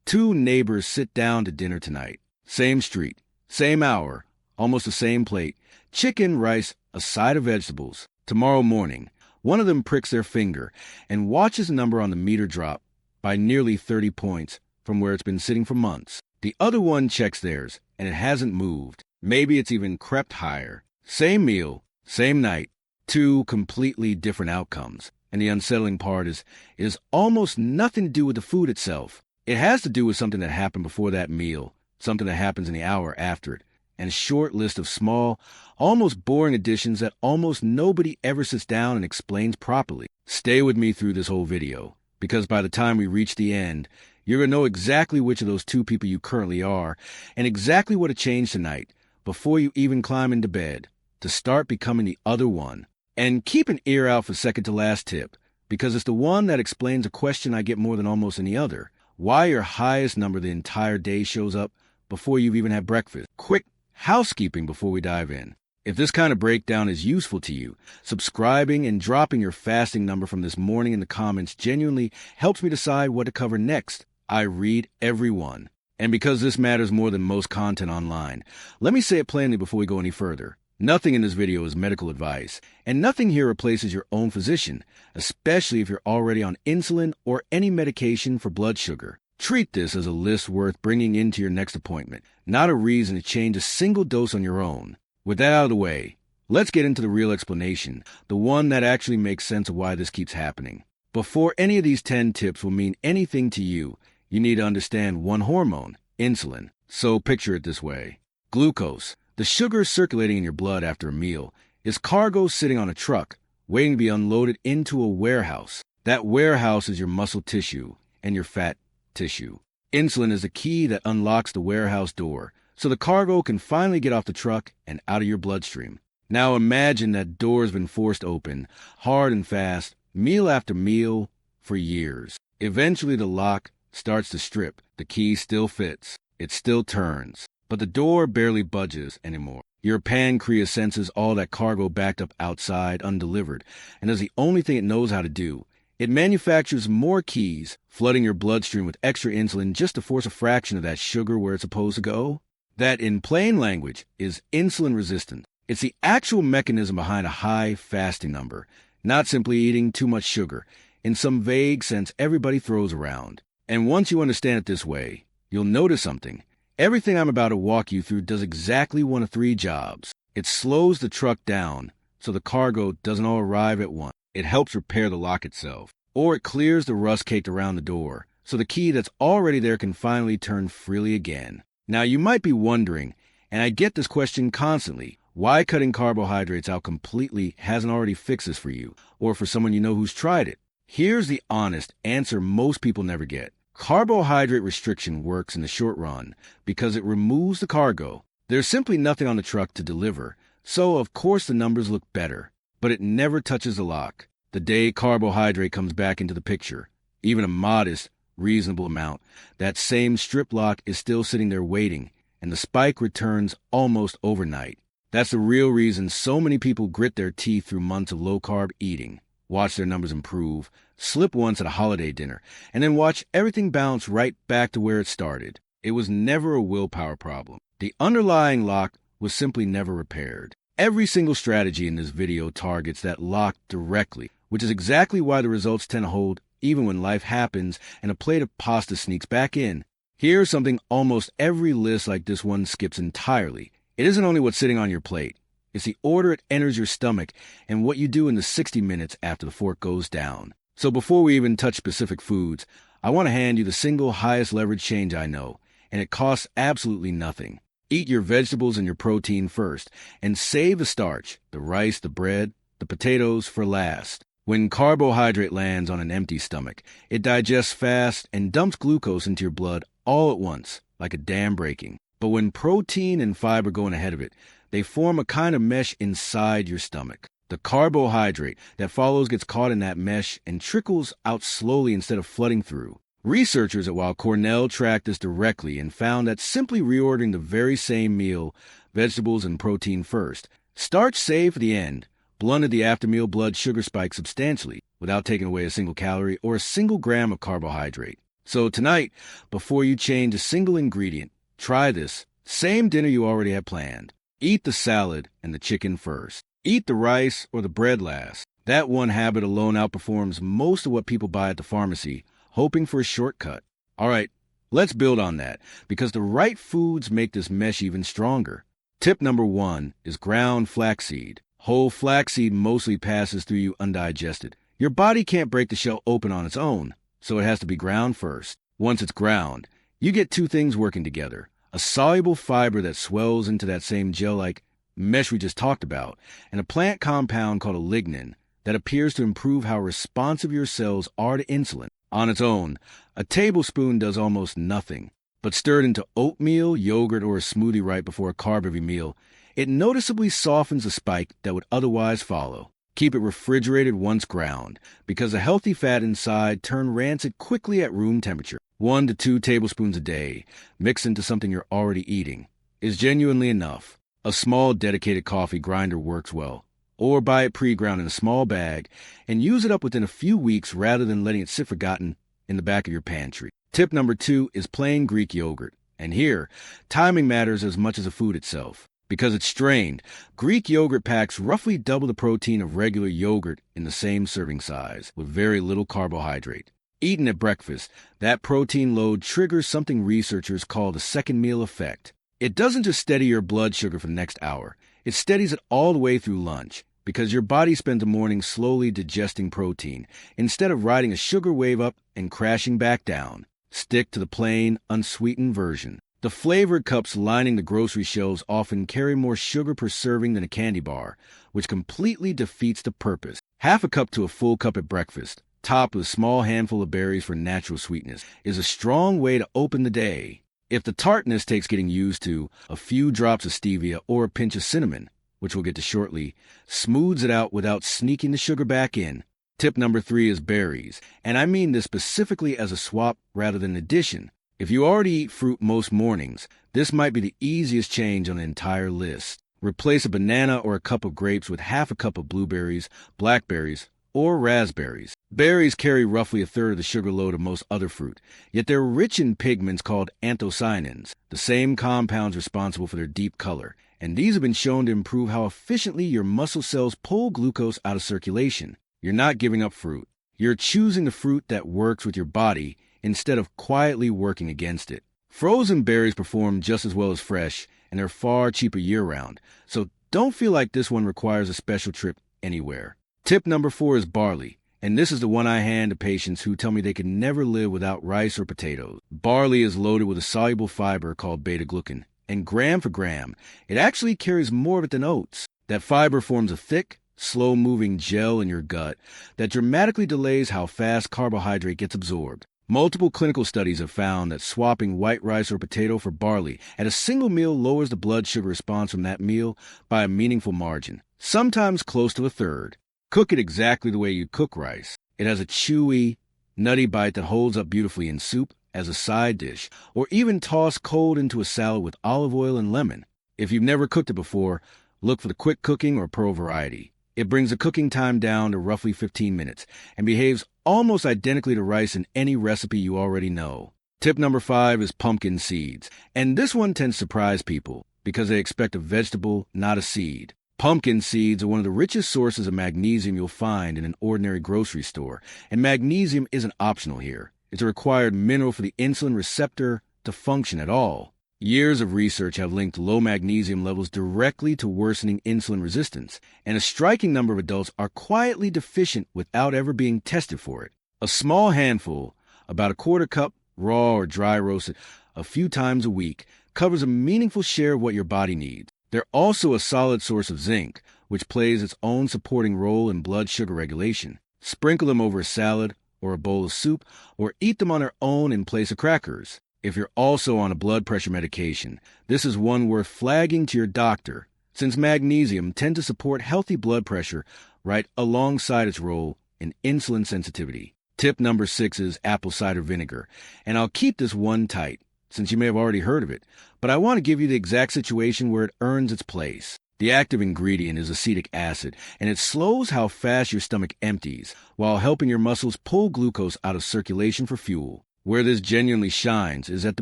Two neighbors sit down to dinner tonight. Same street, same hour, almost the same plate. Chicken, rice, a side of vegetables. Tomorrow morning, one of them pricks their finger and watches the number on the meter drop by nearly 30 points from where it's been sitting for months. The other one checks theirs, and it hasn't moved. Maybe it's even crept higher. Same meal, same night, two completely different outcomes. And the unsettling part is it has almost nothing to do with the food itself. It has to do with something that happened before that meal, something that happens in the hour after it, and a short list of small, almost boring additions that almost nobody ever sits down and explains properly. Stay with me through this whole video, because by the time we reach the end, you're going to know exactly which of those two people you currently are, and exactly what to change tonight, before you even climb into bed, to start becoming the other one. And keep an ear out for second to last tip, because it's the one that explains a question I get more than almost any other. Why your highest number the entire day shows up before you've even had breakfast. Quick housekeeping before we dive in. If this kind of breakdown is useful to you, subscribing and dropping your fasting number from this morning in the comments genuinely helps me decide what to cover next. I read every one. And because this matters more than most content online, let me say it plainly before we go any further. Nothing in this video is medical advice, and nothing here replaces your own physician, especially if you're already on insulin or any medication for blood sugar. Treat this as a list worth bringing into your next appointment, not a reason to change a single dose on your own. With that out of the way, let's get into the real explanation, the one that actually makes sense of why this keeps happening. Before any of these 10 tips will mean anything to you, you need to understand one hormone, insulin. So picture it this way. Glucose, the sugar circulating in your blood after a meal, is cargo sitting on a truck, waiting to be unloaded into a warehouse. That warehouse is your muscle tissue and your fat tissue. Insulin is the key that unlocks the warehouse door, so the cargo can finally get off the truck and out of your bloodstream. Now imagine that door has been forced open, hard and fast, meal after meal, for years. Eventually the lock starts to strip. The key still fits. It still turns. But the door barely budges anymore. Your pancreas senses all that cargo backed up outside, undelivered, and does the only thing it knows how to do. It manufactures more keys, flooding your bloodstream with extra insulin just to force a fraction of that sugar where it's supposed to go. That, in plain language, is insulin resistant. It's the actual mechanism behind a high fasting number, not simply eating too much sugar, in some vague sense everybody throws around. And once you understand it this way, you'll notice something. Everything I'm about to walk you through does exactly one of three jobs. It slows the truck down so the cargo doesn't all arrive at once. It helps repair the lock itself. Or it clears the rust caked around the door so the key that's already there can finally turn freely again. Now you might be wondering, and I get this question constantly, why cutting carbohydrates out completely hasn't already fixed this for you, or for someone you know who's tried it. Here's the honest answer most people never get. Carbohydrate restriction works in the short run because it removes the cargo. There's simply nothing on the truck to deliver, so of course the numbers look better, but it never touches the lock. The day carbohydrate comes back into the picture, even a modest, reasonable amount, that same strip lock is still sitting there waiting, and the spike returns almost overnight. That's the real reason so many people grit their teeth through months of low-carb eating, watch their numbers improve, slip once at a holiday dinner, and then watch everything bounce right back to where it started. It was never a willpower problem. The underlying lock was simply never repaired. Every single strategy in this video targets that lock directly, which is exactly why the results tend to hold even when life happens and a plate of pasta sneaks back in. Here's something almost every list like this one skips entirely. It isn't only what's sitting on your plate. It's the order it enters your stomach and what you do in the 60 minutes after the fork goes down. So before we even touch specific foods, I want to hand you the single highest leverage change I know, and it costs absolutely nothing. Eat your vegetables and your protein first, and save the starch, the rice, the bread, the potatoes for last. When carbohydrate lands on an empty stomach, it digests fast and dumps glucose into your blood all at once, like a dam breaking. But when protein and fiber go in ahead of it, they form a kind of mesh inside your stomach. The carbohydrate that follows gets caught in that mesh and trickles out slowly instead of flooding through. Researchers at Weill Cornell tracked this directly and found that simply reordering the very same meal, vegetables and protein first, starch saved for the end, blunted the after-meal blood sugar spike substantially without taking away a single calorie or a single gram of carbohydrate. So tonight, before you change a single ingredient, try this same dinner you already had planned. Eat the salad and the chicken first. Eat the rice or the bread last. That one habit alone outperforms most of what people buy at the pharmacy, hoping for a shortcut. All right, let's build on that, because the right foods make this mesh even stronger. Tip number 1 is ground flaxseed. Whole flaxseed mostly passes through you undigested. Your body can't break the shell open on its own, so it has to be ground first. Once it's ground, you get two things working together: a soluble fiber that swells into that same gel-like mesh we just talked about, and a plant compound called a lignin that appears to improve how responsive your cells are to insulin. On its own, a tablespoon does almost nothing, but stirred into oatmeal, yogurt, or a smoothie right before a carb-heavy meal, it noticeably softens the spike that would otherwise follow. Keep it refrigerated once ground, because the healthy fat inside turn rancid quickly at room temperature. 1 to 2 tablespoons a day, mixed into something you're already eating, is genuinely enough. A small dedicated coffee grinder works well, or buy it pre-ground in a small bag and use it up within a few weeks rather than letting it sit forgotten in the back of your pantry. Tip number 2 is plain Greek yogurt. And here, timing matters as much as the food itself. Because it's strained, Greek yogurt packs roughly double the protein of regular yogurt in the same serving size, with very little carbohydrate. Eaten at breakfast, that protein load triggers something researchers call the second meal effect. It doesn't just steady your blood sugar for the next hour, it steadies it all the way through lunch, because your body spends the morning slowly digesting protein, instead of riding a sugar wave up and crashing back down. Stick to the plain, unsweetened version. The flavored cups lining the grocery shelves often carry more sugar per serving than a candy bar, which completely defeats the purpose. Half a cup to a full cup at breakfast, topped with a small handful of berries for natural sweetness, is a strong way to open the day. If the tartness takes getting used to, a few drops of stevia or a pinch of cinnamon, which we'll get to shortly, smooths it out without sneaking the sugar back in. Tip number 3 is berries, and I mean this specifically as a swap rather than addition. If you already eat fruit most mornings, this might be the easiest change on the entire list. Replace a banana or a cup of grapes with half a cup of blueberries, blackberries, or raspberries. Berries carry roughly a third of the sugar load of most other fruit, yet they're rich in pigments called anthocyanins, the same compounds responsible for their deep color, and these have been shown to improve how efficiently your muscle cells pull glucose out of circulation. You're not giving up fruit. You're choosing the fruit that works with your body instead of quietly working against it. Frozen berries perform just as well as fresh, and they're far cheaper year-round, so don't feel like this one requires a special trip anywhere. Tip number 4 is barley, and this is the one I hand to patients who tell me they can never live without rice or potatoes. Barley is loaded with a soluble fiber called beta-glucan, and gram for gram, it actually carries more of it than oats. That fiber forms a thick, slow-moving gel in your gut that dramatically delays how fast carbohydrate gets absorbed. Multiple clinical studies have found that swapping white rice or potato for barley at a single meal lowers the blood sugar response from that meal by a meaningful margin, sometimes close to a third. Cook it exactly the way you cook rice. It has a chewy, nutty bite that holds up beautifully in soup, as a side dish, or even toss cold into a salad with olive oil and lemon. If you've never cooked it before, look for the quick cooking or pearl variety. It brings the cooking time down to roughly 15 minutes and behaves almost identically to rice in any recipe you already know. Tip number 5 is pumpkin seeds, and this one tends to surprise people because they expect a vegetable, not a seed. Pumpkin seeds are one of the richest sources of magnesium you'll find in an ordinary grocery store, and magnesium isn't optional here. It's a required mineral for the insulin receptor to function at all. Years of research have linked low magnesium levels directly to worsening insulin resistance, and a striking number of adults are quietly deficient without ever being tested for it. A small handful, about a quarter cup, raw or dry roasted, a few times a week, covers a meaningful share of what your body needs. They're also a solid source of zinc, which plays its own supporting role in blood sugar regulation. Sprinkle them over a salad or a bowl of soup, or eat them on their own in place of crackers. If you're also on a blood pressure medication, this is one worth flagging to your doctor, since magnesium tends to support healthy blood pressure right alongside its role in insulin sensitivity. Tip number 6 is apple cider vinegar, and I'll keep this one tight, since you may have already heard of it, but I want to give you the exact situation where it earns its place. The active ingredient is acetic acid, and it slows how fast your stomach empties, while helping your muscles pull glucose out of circulation for fuel. Where this genuinely shines is at the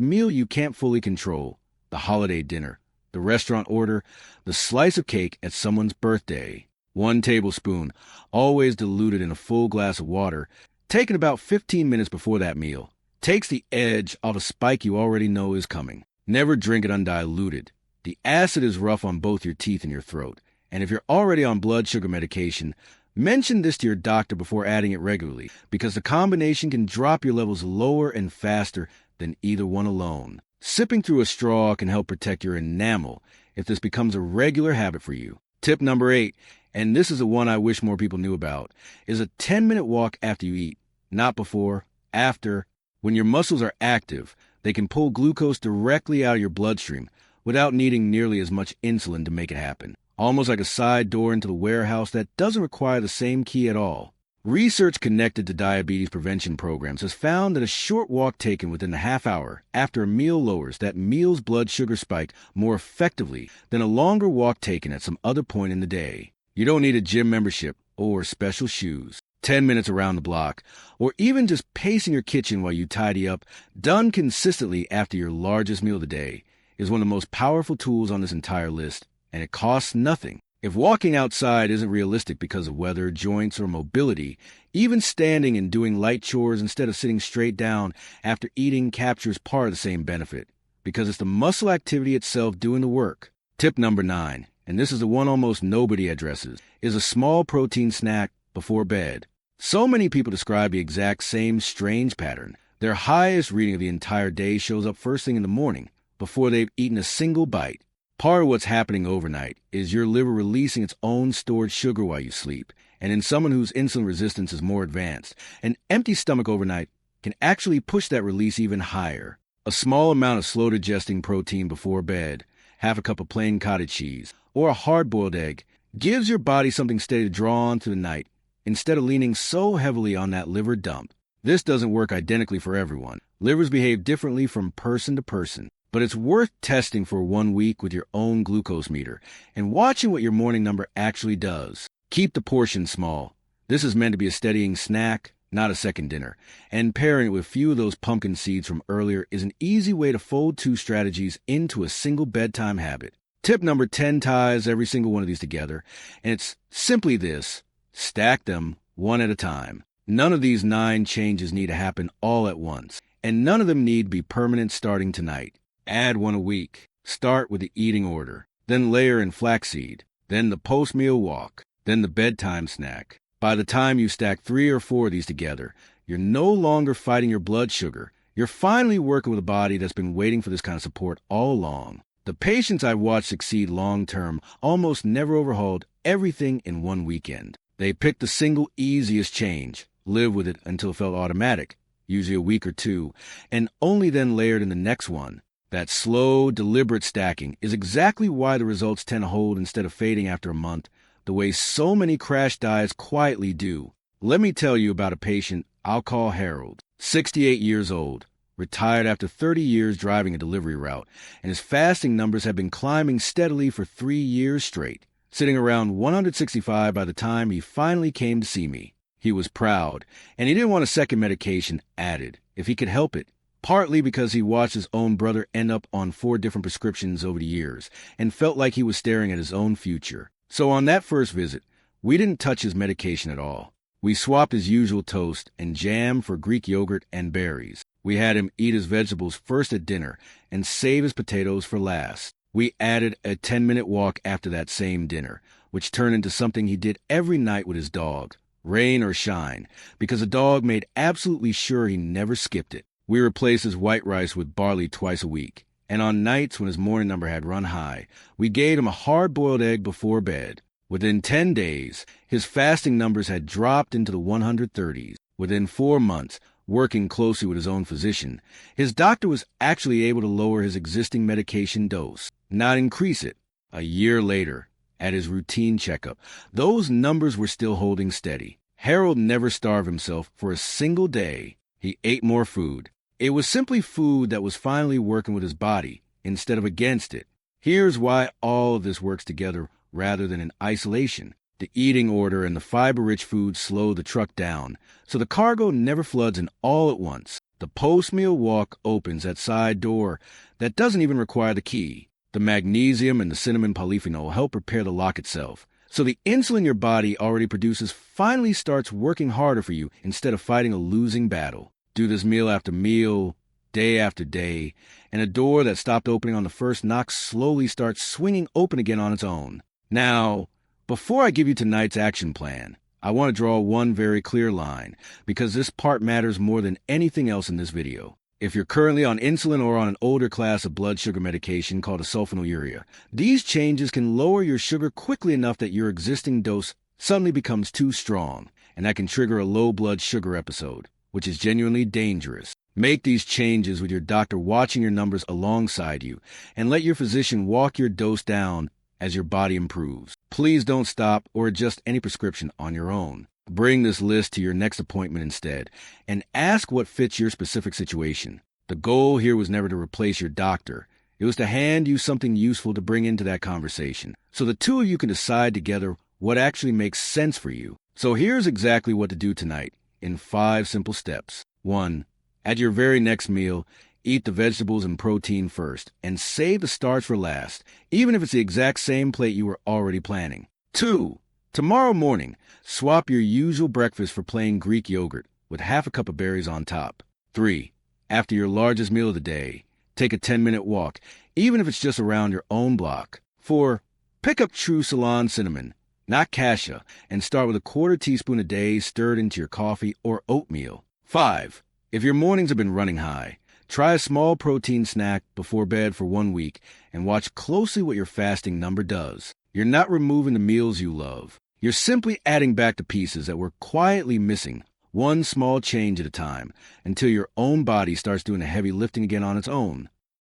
meal you can't fully control, the holiday dinner, the restaurant order, the slice of cake at someone's birthday. 1 tablespoon, always diluted in a full glass of water, taken about 15 minutes before that meal, takes the edge off a spike you already know is coming. Never drink it undiluted. The acid is rough on both your teeth and your throat, and if you're already on blood sugar medication, mention this to your doctor before adding it regularly, because the combination can drop your levels lower and faster than either one alone. Sipping through a straw can help protect your enamel if this becomes a regular habit for you. Tip number 8, and this is the one I wish more people knew about, is a 10-minute walk after you eat. Not before, after. When your muscles are active, they can pull glucose directly out of your bloodstream without needing nearly as much insulin to make it happen. Almost like a side door into the warehouse that doesn't require the same key at all. Research connected to diabetes prevention programs has found that a short walk taken within a half hour after a meal lowers that meal's blood sugar spike more effectively than a longer walk taken at some other point in the day. You don't need a gym membership or special shoes. 10 minutes around the block, or even just pacing your kitchen while you tidy up, done consistently after your largest meal of the day, is one of the most powerful tools on this entire list, and it costs nothing. If walking outside isn't realistic because of weather, joints, or mobility, even standing and doing light chores instead of sitting straight down after eating captures part of the same benefit, because it's the muscle activity itself doing the work. Tip number 9, and this is the one almost nobody addresses, is a small protein snack before bed. So many people describe the exact same strange pattern. Their highest reading of the entire day shows up first thing in the morning, before they've eaten a single bite. Part of what's happening overnight is your liver releasing its own stored sugar while you sleep, and in someone whose insulin resistance is more advanced, an empty stomach overnight can actually push that release even higher. A small amount of slow-digesting protein before bed, half a cup of plain cottage cheese, or a hard-boiled egg, gives your body something steady to draw on through the night, instead of leaning so heavily on that liver dump. This doesn't work identically for everyone. Livers behave differently from person to person. But it's worth testing for 1 week with your own glucose meter and watching what your morning number actually does. Keep the portion small. This is meant to be a steadying snack, not a second dinner. And pairing it with a few of those pumpkin seeds from earlier is an easy way to fold 2 strategies into a single bedtime habit. Tip number 10 ties every single one of these together, and it's simply this: stack them one at a time. None of these 9 changes need to happen all at once, and none of them need to be permanent starting tonight. Add 1 a week. Start with the eating order, then layer in flaxseed, then the post-meal walk, then the bedtime snack. By the time you stack 3 or 4 of these together, you're no longer fighting your blood sugar. You're finally working with a body that's been waiting for this kind of support all along. The patients I've watched succeed long-term almost never overhauled everything in 1 weekend. They picked the single easiest change, lived with it until it felt automatic, usually a week or 2, and only then layered in the next one. That slow, deliberate stacking is exactly why the results tend to hold instead of fading after a month, the way so many crash diets quietly do. Let me tell you about a patient I'll call Harold, 68 years old, retired after 30 years driving a delivery route, and his fasting numbers have been climbing steadily for 3 years straight, sitting around 165 by the time he finally came to see me. He was proud, and he didn't want a second medication added, if he could help it. Partly because he watched his own brother end up on 4 different prescriptions over the years and felt like he was staring at his own future. So on that first visit, we didn't touch his medication at all. We swapped his usual toast and jam for Greek yogurt and berries. We had him eat his vegetables first at dinner and save his potatoes for last. We added a 10-minute walk after that same dinner, which turned into something he did every night with his dog, rain or shine, because the dog made absolutely sure he never skipped it. We replaced his white rice with barley twice a week, and on nights when his morning number had run high, we gave him a hard-boiled egg before bed. Within 10 days, his fasting numbers had dropped into the 130s. Within 4 months, working closely with his own physician, his doctor was actually able to lower his existing medication dose, not increase it. A year later, at his routine checkup, those numbers were still holding steady. Harold never starved himself for a single day. He ate more food. It was simply food that was finally working with his body instead of against it. Here's why all of this works together rather than in isolation. The eating order and the fiber-rich foods slow the truck down, so the cargo never floods in all at once. The post-meal walk opens that side door that doesn't even require the key. The magnesium and the cinnamon polyphenol help prepare the lock itself. So the insulin your body already produces finally starts working harder for you instead of fighting a losing battle. Do this meal after meal, day after day, and a door that stopped opening on the first knock slowly starts swinging open again on its own. Now, before I give you tonight's action plan, I want to draw one very clear line, because this part matters more than anything else in this video. If you're currently on insulin or on an older class of blood sugar medication called a sulfonylurea, these changes can lower your sugar quickly enough that your existing dose suddenly becomes too strong, and that can trigger a low blood sugar episode, which is genuinely dangerous. Make these changes with your doctor watching your numbers alongside you, and let your physician walk your dose down as your body improves. Please don't stop or adjust any prescription on your own. Bring this list to your next appointment instead, and ask what fits your specific situation. The goal here was never to replace your doctor. It was to hand you something useful to bring into that conversation, so the two of you can decide together what actually makes sense for you. So here's exactly what to do tonight, in 5 simple steps. 1. At your very next meal, eat the vegetables and protein first, and save the starch for last, even if it's the exact same plate you were already planning. 2. Tomorrow morning, swap your usual breakfast for plain Greek yogurt with half a cup of berries on top. 3. After your largest meal of the day, take a 10-minute walk, even if it's just around your own block. 4. Pick up true Ceylon cinnamon, not cassia, and start with a 1/4 teaspoon a day stirred into your coffee or oatmeal. 5. If your mornings have been running high, try a small protein snack before bed for 1 week and watch closely what your fasting number does. You're not removing the meals you love. You're simply adding back the pieces that were quietly missing, one small change at a time, until your own body starts doing the heavy lifting again on its own.